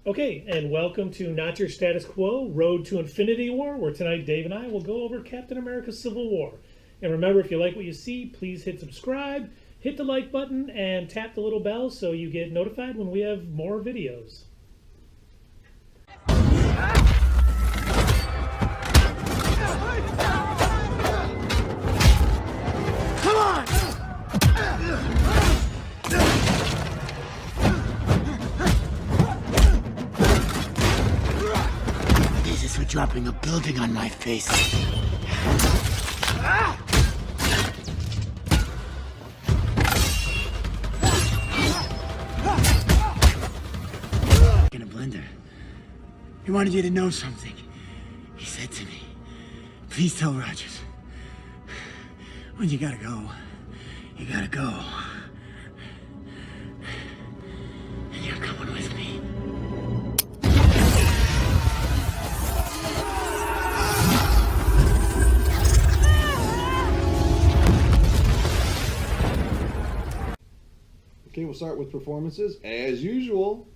Okay, and welcome to Not Your Status Quo, Road to Infinity War, where tonight Dave and I will go over Captain America Civil War. And remember, if you like what you see, please hit subscribe, hit the like button, and tap the little bell so you get notified when we have more videos. This is for dropping a building on my face. In a blender. He wanted you to know something. He said to me, please tell Rogers, when you gotta go, you gotta go. And you're coming with me. Okay, we'll start with performances. As usual,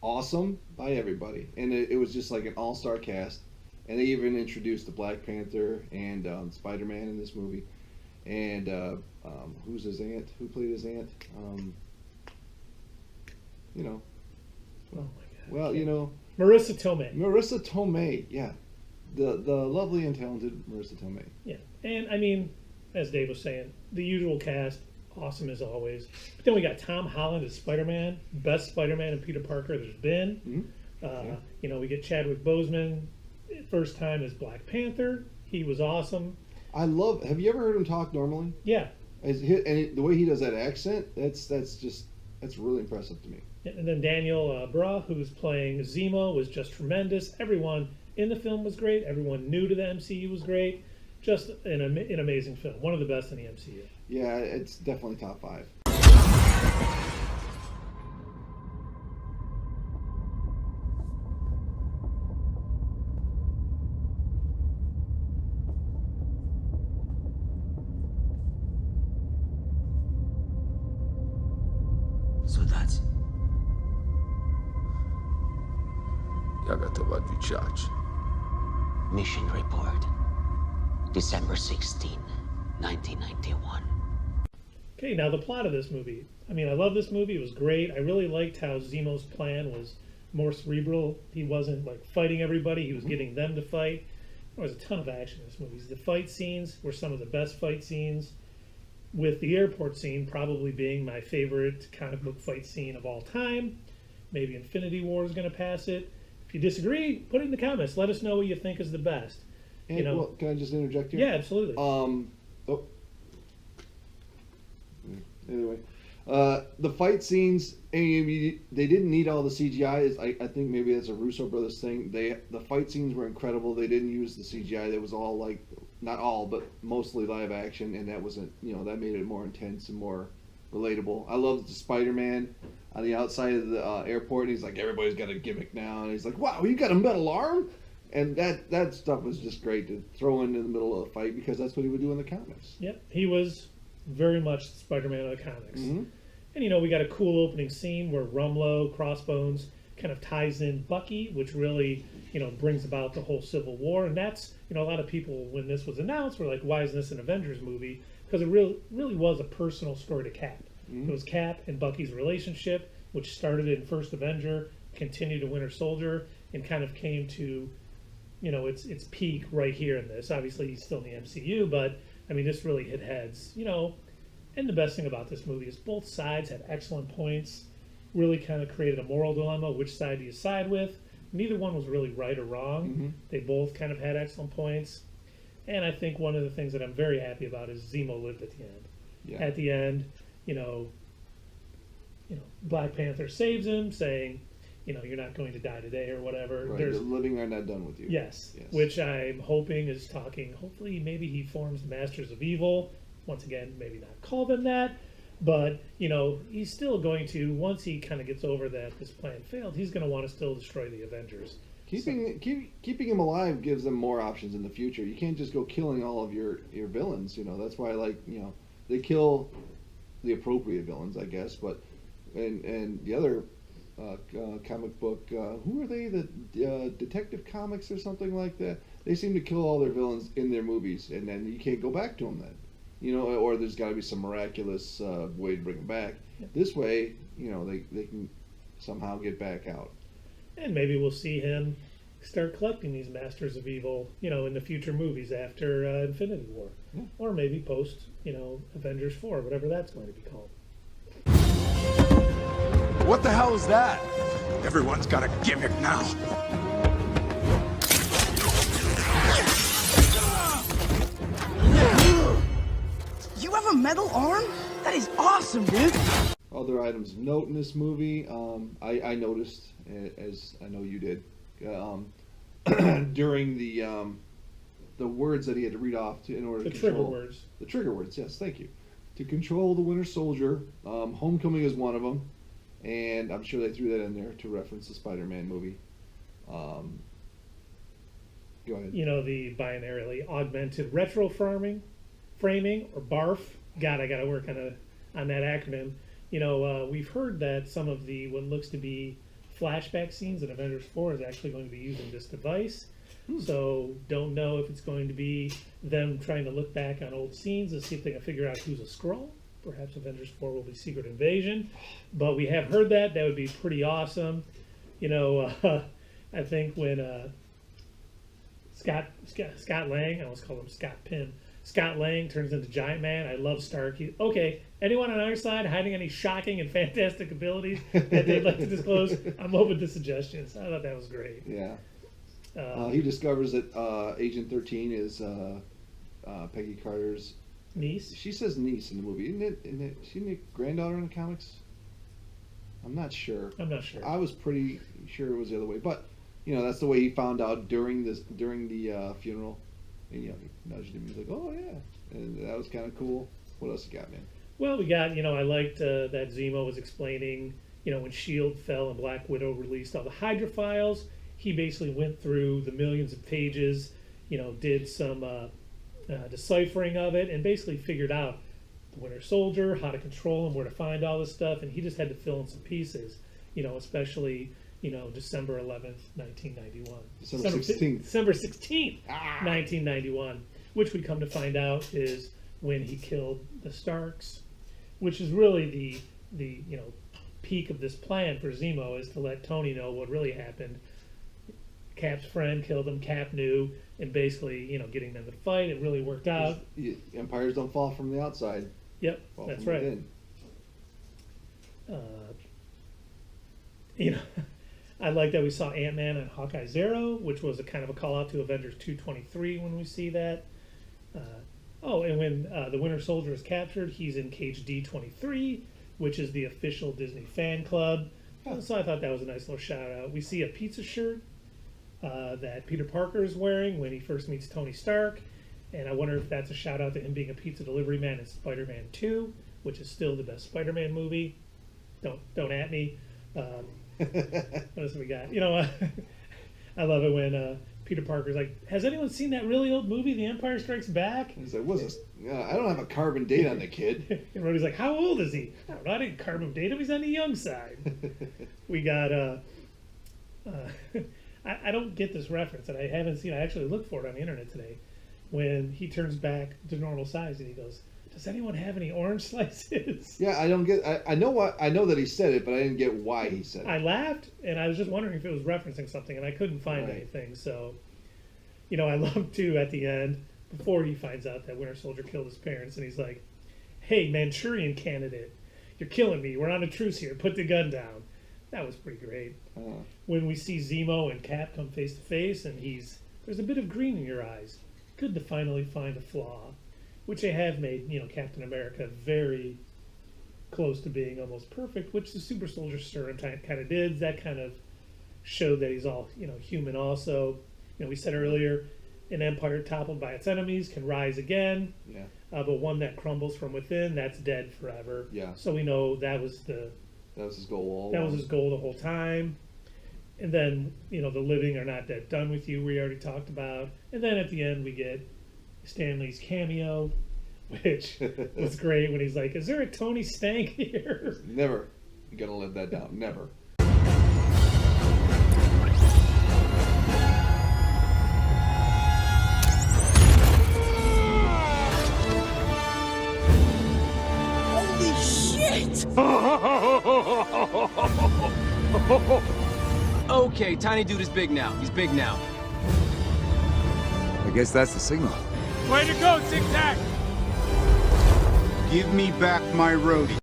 awesome by everybody. And it was just like an all-star cast. And they even introduced the Black Panther and Spider-Man in this movie. And who's his aunt? Who played his aunt? You know. Oh my God. Well, you know. Marissa Tomei. Marissa Tomei, yeah. The lovely and talented Marissa Tomei. Yeah, and I mean, as Dave was saying, the usual cast, awesome as always. But then we got Tom Holland as Spider-Man, best Spider-Man and Peter Parker there's been. Mm-hmm. You know, we get Chadwick Boseman, first time as Black Panther. He was awesome. Have you ever heard him talk normally? Yeah. The way he does that accent, that's really impressive to me. And then Daniel Bra, who's playing Zemo, was just tremendous. Everyone in the film was great. Everyone new to the MCU was great. Just an amazing film. One of the best in the MCU. Yeah, it's definitely top 5. Soldados. Я готов отвечать. Mission report. December 16, 1991. Okay, now the plot of this movie. I mean, I love this movie. It was great. I really liked how Zemo's plan was more cerebral. He wasn't like fighting everybody. He was getting them to fight. There was a ton of action in this movie. The fight scenes were some of the best fight scenes, with the airport scene probably being my favorite comic book fight scene of all time. Maybe Infinity War is going to pass it. If you disagree, put it in the comments. Let us know what you think is the best. And, You know- well, can I just interject here? Yeah, absolutely. Anyway, the fight scenes, they didn't need all the CGI. I think maybe that's a Russo brothers thing. The fight scenes were incredible. They didn't use the CGI. That was all like, not all, but mostly live action, and that wasn't, that made it more intense and more relatable. I loved the Spider-Man on the outside of the airport, and he's like, everybody's got a gimmick now, and he's like, wow, you got a metal arm? And that stuff was just great to throw in the middle of the fight, because that's what he would do in the comics. Yep, he was very much Spider-Man of the comics. Mm-hmm. And we got a cool opening scene where Rumlow, Crossbones kind of ties in Bucky, which really, brings about the whole Civil War. And that's, a lot of people, when this was announced, were like, why isn't this an Avengers movie? Because it really was a personal story to Cap. Mm-hmm. It was Cap and Bucky's relationship, which started in First Avenger, continued to Winter Soldier, and kind of came to, its peak right here in this. Obviously, he's still in the MCU, but, this really hit heads, And the best thing about this movie is both sides had excellent points, really kind of created a moral dilemma. Which side do you side with? Neither one was really right or wrong. Mm-hmm. They both kind of had excellent points. And I think one of the things that I'm very happy about is Zemo lived at the end. Yeah. At the end, Black Panther saves him, saying, you're not going to die today or whatever. Right, the living are not done with you. Yes, Yes. which I'm hoping is talking. Hopefully, maybe he forms the Masters of Evil. Once again, maybe not call them that, but he's still going to, once he kind of gets over that this plan failed, he's going to want to still destroy the Avengers. Keeping him alive gives them more options in the future. You can't just go killing all of your villains. That's why they kill the appropriate villains, I guess. But and the other comic book. Who are they? The Detective Comics or something like that. They seem to kill all their villains in their movies, and then you can't go back to them then. You know, or there's got to be some miraculous way to bring them back. This way, you know, they can somehow get back out. And maybe we'll see him start collecting these Masters of Evil, you know, in the future movies after Infinity War. Yeah. Or maybe post, you know, Avengers 4, whatever that's going to be called. What the hell is that? Everyone's got a gimmick now. You have a metal arm? That is awesome, dude. Other items of note in this movie, I noticed, as I know you did, during the words that he had to read off in order to The control trigger words. the trigger words. Yes, thank you. To control the Winter Soldier, Homecoming is one of them, and I'm sure they threw that in there to reference the Spider-Man movie. Go ahead. You know, the binarily augmented retro framing, or BARF. God, I got to work on that acronym. You know, we've heard that some of the what looks to be flashback scenes in Avengers 4 is actually going to be using this device. So don't know if it's going to be them trying to look back on old scenes and see if they can figure out who's a Skrull. Perhaps Avengers 4 will be Secret Invasion. But we have heard that. That would be pretty awesome. You know, I think when Scott Lang, I almost call him Scott Pym, Scott Lang turns into Giant Man. I love Stark. Okay, anyone on our side hiding any shocking and fantastic abilities that they'd like to disclose? I'm open to suggestions. I thought that was great. Yeah. He discovers that Agent 13 is Peggy Carter's Niece? She says niece in the movie. Isn't it she a granddaughter in the comics? I'm not sure. I'm not sure. I was pretty sure it was the other way. But, you know, that's the way he found out during the funeral. And, you know, he nudged him. He's like, oh, yeah. And that was kind of cool. What else you got, man? Well, we got, you know, I liked that Zemo was explaining, you know, when S.H.I.E.L.D. fell and Black Widow released all the Hydra files, he basically went through the millions of pages, you know, did some deciphering of it, and basically figured out the Winter Soldier, how to control him, where to find all this stuff, and he just had to fill in some pieces, you know, especially, you know, December 11th, 1991. December 16th. December 16th, 1991, which we come to find out is when he killed the Starks, which is really the you know, peak of this plan for Zemo, is to let Tony know what really happened. Cap's friend killed him, Cap knew, and basically, you know, getting them to fight, it really worked out. Empires don't fall from the outside. Yep, Fall that's from right. within. You know, I like that we saw Ant-Man and Hawkeye Zero, which was a kind of a call out to Avengers 223 when we see that. And when the Winter Soldier is captured, he's in Cage D23, which is the official Disney fan club. So I thought that was a nice little shout out. We see a pizza shirt that Peter Parker is wearing when he first meets Tony Stark, and I wonder if that's a shout out to him being a pizza delivery man in Spider-Man 2, which is still the best Spider-Man movie. Don't at me. What else have we got? You know, I love it when Peter Parker's like, "Has anyone seen that really old movie, The Empire Strikes Back?" He's like, what's this? I don't have a carbon date on the kid. And Rhodey's like, "How old is he?" "I don't know. I didn't carbon date him. He's on the young side." We got I don't get this reference, and I haven't seen. I actually looked for it on the internet today. When he turns back to normal size, and he goes, "Does anyone have any orange slices?" Yeah, I don't get. I know that he said it, but I didn't get why he said it. I laughed, and I was just wondering if it was referencing something, and I couldn't find Right. anything. So, you know, I love too at the end before he finds out that Winter Soldier killed his parents, and he's like, "Hey, Manchurian candidate, you're killing me. We're on a truce here. Put the gun down." That was pretty great. When we see Zemo and Cap come face to face, and there's a bit of green in your eyes. Good to finally find a flaw, which they have made, you know, Captain America very close to being almost perfect, which the Super Soldier Serum kind of did. That kind of showed that he's all, you know, human also. You know, we said earlier, an empire toppled by its enemies can rise again. Yeah. But one that crumbles from within, that's dead forever. Yeah. So we know that was his goal all that along. was his goal the whole time. And then, you know, the living are not that done with you, we already talked about. And then at the end, we get Stan Lee's cameo, which was great when he's like, "Is there a Tony Stank here?" Never gonna live that down. Never. it! Okay, Tiny Dude is big now. He's big now. I guess that's the signal. Way to go, Tic Tac! Give me back my roadie.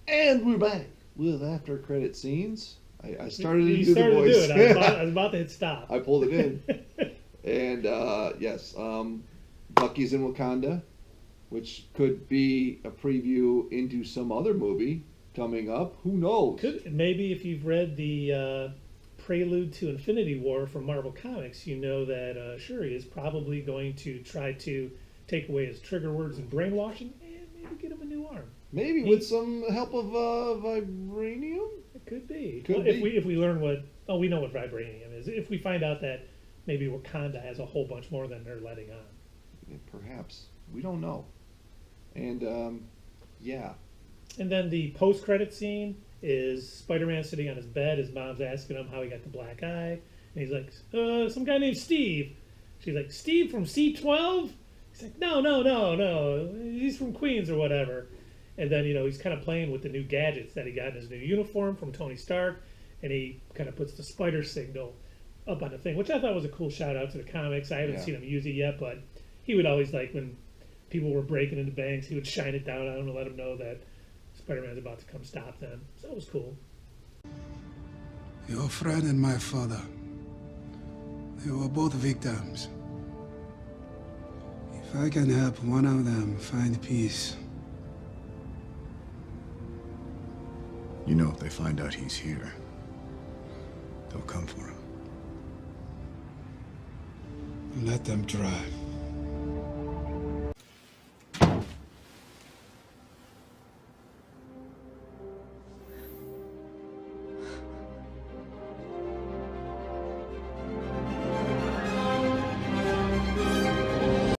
And we're back with after credit scenes. I started to You do the started to voice. do it. I was about to hit stop. I pulled it in. And yes, Bucky's in Wakanda, which could be a preview into some other movie coming up. Who knows? Maybe if you've read the prelude to Infinity War from Marvel Comics, you know that Shuri is probably going to try to take away his trigger words and brainwashing, and maybe get him a new arm. Maybe with some help of vibranium. It could be. Could If be. we learn we know what vibranium is. If we find out that maybe Wakanda has a whole bunch more than they're letting on. Yeah, perhaps, we don't know. And yeah, And then the post-credit scene is Spider-Man sitting on his bed. His mom's asking him how he got the black eye, and he's like, "Some guy named Steve." She's like, "Steve from C-12?" He's like, "No. He's from Queens or whatever." And then he's kind of playing with the new gadgets that he got in his new uniform from Tony Stark, and he kind of puts the spider signal up on the thing, which I thought was a cool shout out to the comics. I haven't seen him use it yet, but he would always, like, when people were breaking into banks, he would shine it down on them to let them know that Spider-Man's about to come stop them. So that was cool. Your friend and my father, they were both victims. If I can help one of them find peace. You know, if they find out he's here, they'll come for him. Let them try.